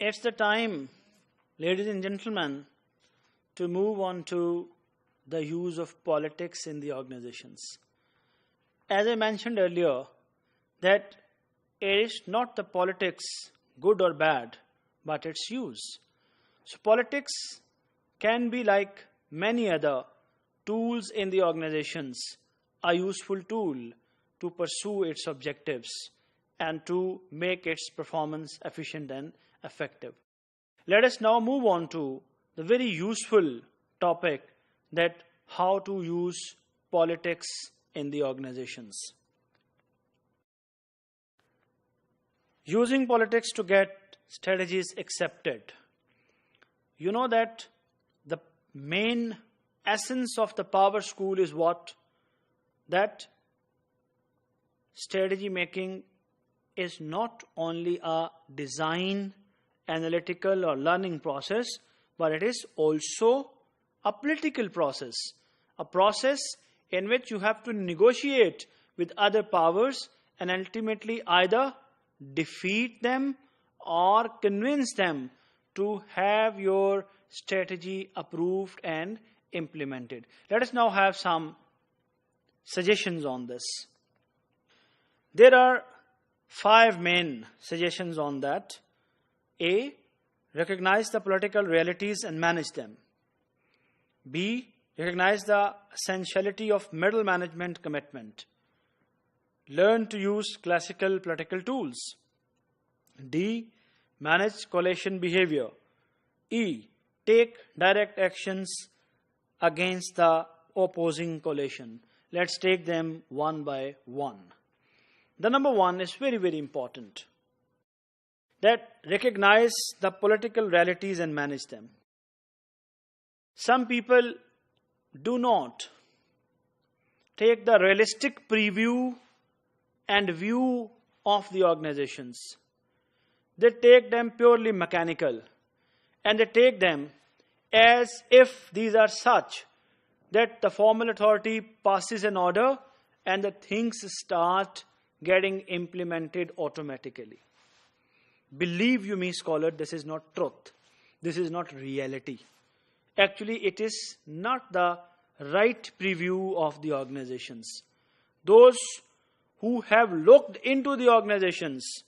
It's the time, ladies and gentlemen, to move on to the use of politics in the organizations. As I mentioned earlier, that it is not the politics, good or bad, but its use. So politics can be like many other tools in the organizations, a useful tool to pursue its objectives and to make its performance efficient and effective. Let us now move on to the very useful topic, that how to use politics in the organizations. Using politics to get strategies accepted. You know that the main essence of the power school is what? That strategy making is not only a design, analytical or learning process, but it is also a political process. A process in which you have to negotiate with other powers and ultimately either defeat them or convince them to have your strategy approved and implemented. Let us now have some suggestions on this. There are 5 main suggestions on that. A. Recognize the political realities and manage them. B. Recognize the essentiality of middle management commitment. Learn to use classical political tools. D. Manage coalition behavior. E. Take direct actions against the opposing coalition. Let's take them one by one. The number 1 is very, very important. That recognize the political realities and manage them. Some people do not take the realistic preview and view of the organizations. They take them purely mechanical, and they take them as if these are such that the formal authority passes an order and the things start getting implemented automatically. Believe you me, scholar, this is not truth. This is not reality. Actually, it is not the right preview of the organizations. Those who have looked into the organizations,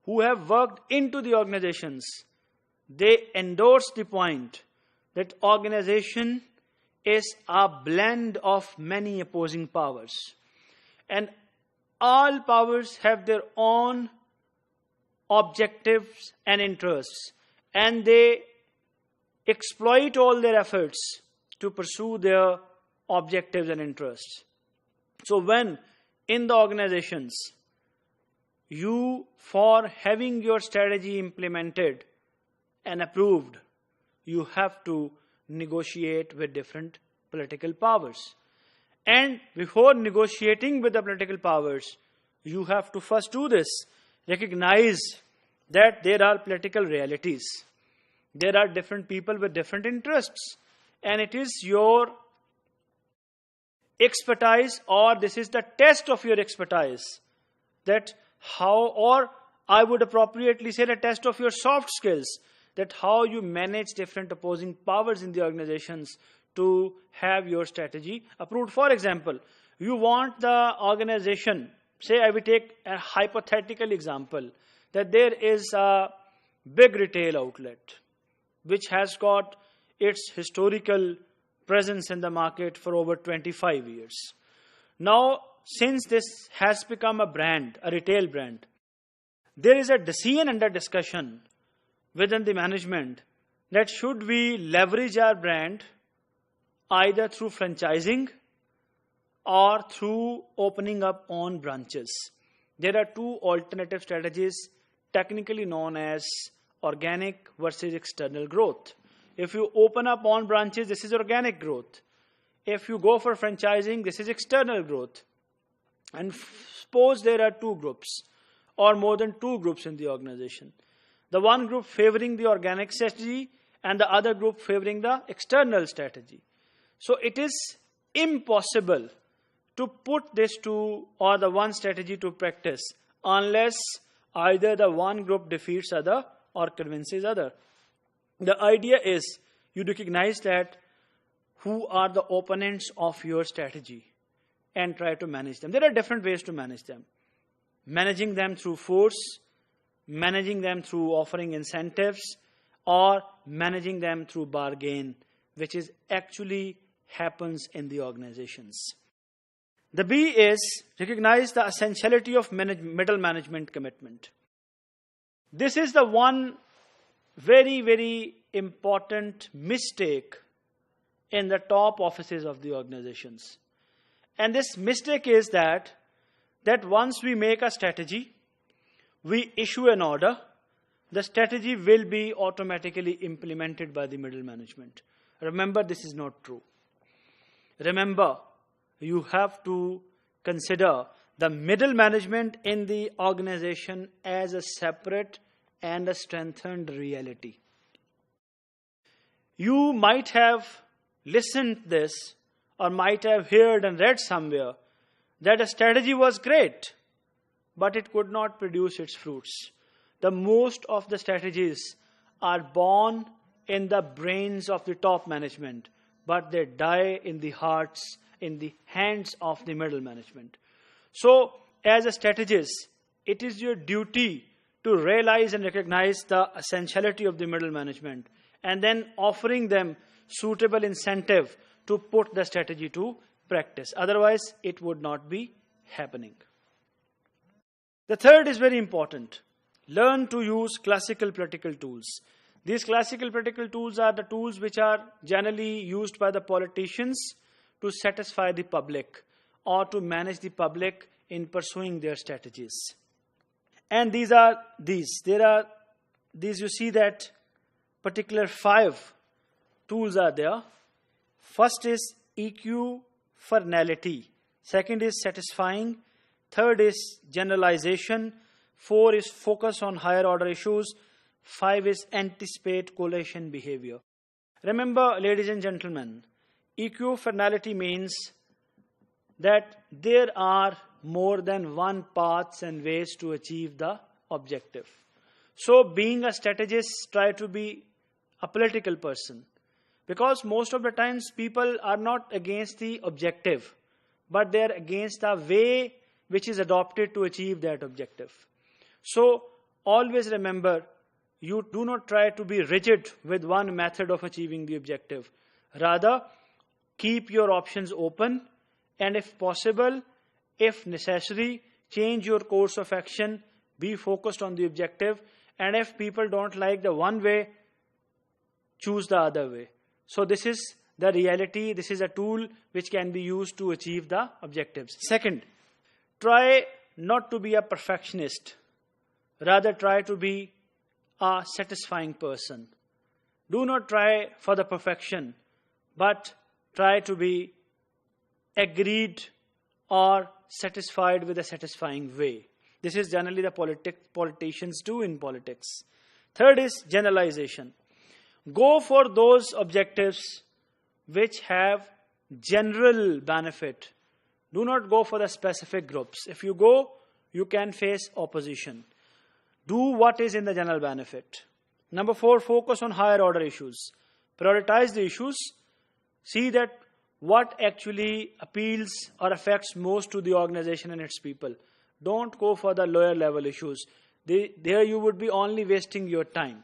who have worked into the organizations, they endorse the point that organization is a blend of many opposing powers. And all powers have their own objectives and interests, and they exploit all their efforts to pursue their objectives and interests. So when in the organizations, you, for having your strategy implemented and approved, you have to negotiate with different political powers. And before negotiating with the political powers, you have to first do this. Recognize that there are political realities. There are different people with different interests. And it is your expertise, or this is the test of your expertise, that how, or I would appropriately say the test of your soft skills, that how you manage different opposing powers in the organizations to have your strategy approved. For example, you want the organization, say I will take a hypothetical example, that there is a big retail outlet which has got its historical presence in the market for over 25 years. Now, since this has become a brand, a retail brand, there is a decision under discussion within the management that should we leverage our brand either through franchising or through opening up own branches. There are 2 alternative strategies, technically known as organic versus external growth. If you open up own branches, this is organic growth. If you go for franchising, this is external growth. And suppose there are 2 groups or more than 2 groups in the organization. The one group favoring the organic strategy and the other group favoring the external strategy. So it is impossible to put this to, or the one strategy to practice, unless either the one group defeats other or convinces other. The idea is you recognize that who are the opponents of your strategy and try to manage them. There are different ways to manage them. Managing them through force, managing them through offering incentives, or managing them through bargain, which is actually happens in the organizations. The B is recognize the essentiality of middle management commitment. This is the one very, very important mistake in the top offices of the organizations. And this mistake is that once we make a strategy, we issue an order, the strategy will be automatically implemented by the middle management. Remember, this is not true. Remember, you have to consider the middle management in the organization as a separate and a strengthened reality. You might have listened this or might have heard and read somewhere that a strategy was great, but it could not produce its fruits. The most of the strategies are born in the brains of the top management, but they die in the hearts, in the hands of the middle management. So, as a strategist, it is your duty to realize and recognize the essentiality of the middle management and then offering them suitable incentive to put the strategy to practice. Otherwise, it would not be happening. The third is very important. Learn to use classical political tools. These classical political tools are the tools which are generally used by the politicians to satisfy the public or to manage the public in pursuing their strategies. And these are these. There are these, you see that particular 5 tools are there. First is EQ finality. Second is satisfying. Third is generalization. 4 is focus on higher order issues. 5 is anticipate collation behavior. Remember, ladies and gentlemen, EQ finality means that there are more than one paths and ways to achieve the objective. So being a strategist, try to be a political person, because most of the times people are not against the objective, but they are against the way which is adopted to achieve that objective. So always remember, you do not try to be rigid with one method of achieving the objective. Rather, keep your options open, and if possible, if necessary, change your course of action, be focused on the objective, and if people don't like the one way, choose the other way. So this is the reality. This is a tool which can be used to achieve the objectives. Second, try not to be a perfectionist. Rather, try to be a satisfying person. Do not try for the perfection, but try to be agreed or satisfied with a satisfying way. This is generally the politicians do in politics. Third is generalization. Go for those objectives which have general benefit. Do not go for the specific groups. If you go, you can face opposition. Do what is in the general benefit. Number 4, focus on higher order issues. Prioritize the issues. See that what actually appeals or affects most to the organization and its people. Don't go for the lower level issues. There you would be only wasting your time.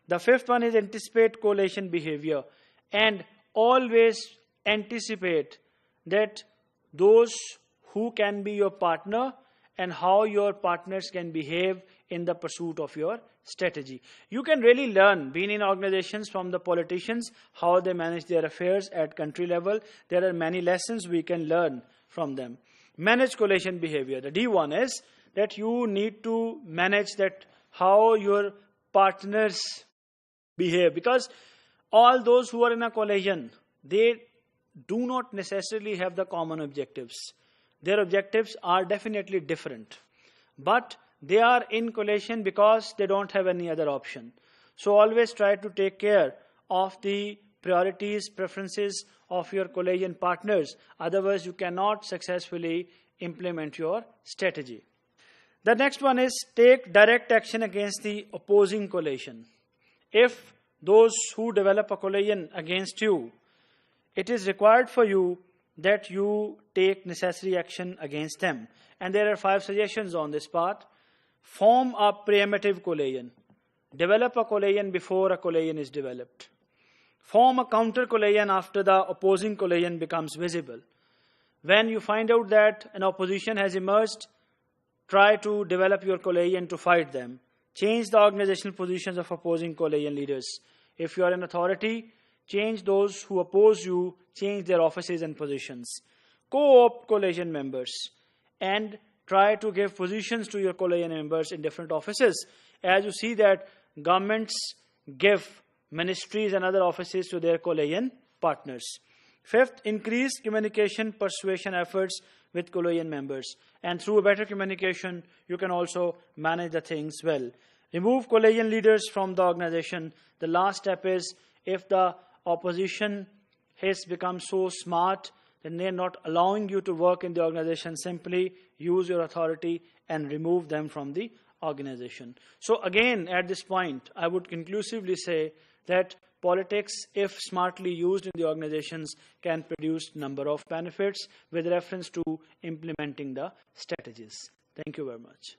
The 5th one is anticipate collation behavior. And always anticipate that those who can be your partner and how your partners can behave in the pursuit of your strategy. You can really learn, being in organizations, from the politicians, how they manage their affairs at country level. There are many lessons we can learn from them. Manage collation behavior. The D1 is that you need to manage that how your partners behave, because all those who are in a coalition, they do not necessarily have the common objectives. Their objectives are definitely different, but they are in coalition because they don't have any other option. So always try to take care of the priorities, preferences of your coalition partners. Otherwise, you cannot successfully implement your strategy. The next one is take direct action against the opposing coalition. If those who develop a coalition against you, it is required for you that you take necessary action against them. And there are 5 suggestions on this part. Form a preemptive coalition. Develop a coalition before a coalition is developed. Form a counter coalition after the opposing coalition becomes visible. When you find out that an opposition has emerged, try to develop your coalition to fight them. Change the organizational positions of opposing coalition leaders. If you are in authority, change those who oppose you, change their offices and positions. Co-opt coalition members and try to give positions to your coalition members in different offices. As you see that governments give ministries and other offices to their coalition partners. 5th, increase communication persuasion efforts with coalition members. And through better communication, you can also manage the things well. Remove coalition leaders from the organization. The last step is, if the opposition has become so smart, then they are not allowing you to work in the organization, simply use your authority and remove them from the organization. So again, at this point, I would conclusively say that politics, if smartly used in the organizations, can produce a number of benefits with reference to implementing the strategies. Thank you very much.